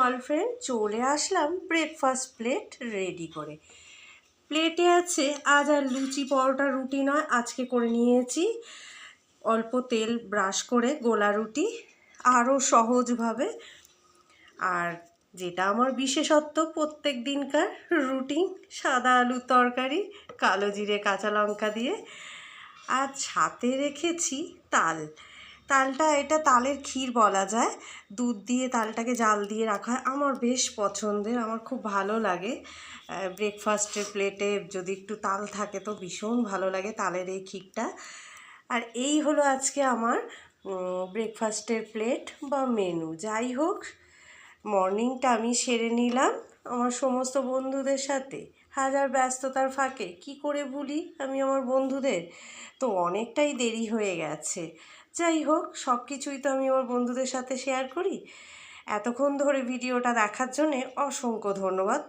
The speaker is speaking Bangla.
অল ফ্রেন্ড, চলে আসলাম ব্রেকফাস্ট প্লেট রেডি করে। প্লেটে আছে আজ আর লুচি পরোটা রুটি নয়, আজকে করে নিয়েছি অল্প তেল ব্রাশ করে গোলা রুটি, আরও সহজভাবে। আর যেটা আমার বিশেষত্ব প্রত্যেক দিনকার রুটিন, সাদা আলুর তরকারি কালো জিরে কাঁচা লঙ্কা দিয়ে। আর সাথে রেখেছি তালটা, এটা তালের ক্ষীর বলা যায়। দুধ দিয়ে তালটাকে জাল দিয়ে রাখা হয়, আমার বেশ পছন্দের, আমার খুব ভালো লাগে। ব্রেকফাস্টের প্লেটে যদি একটু তাল থাকে তো ভীষণ ভালো লাগে তালের এই ক্ষীরটা। আর এই হলো আজকে আমার ব্রেকফাস্টের প্লেট বা মেনু। যাই হোক, মর্নিংটা আমি সেরে নিলাম আমার সমস্ত বন্ধুদের সাথে। হাজার ব্যস্ততার ফাঁকে কি করে ভুলি আমি আমার বন্ধুদের, তো অনেকটাই দেরি হয়ে গেছে। যাই হোক, সব কিছুই তো আমি আমার বন্ধুদের সাথে শেয়ার করি। এতক্ষণ ধরে ভিডিওটা দেখার জন্যে অসংখ্য ধন্যবাদ।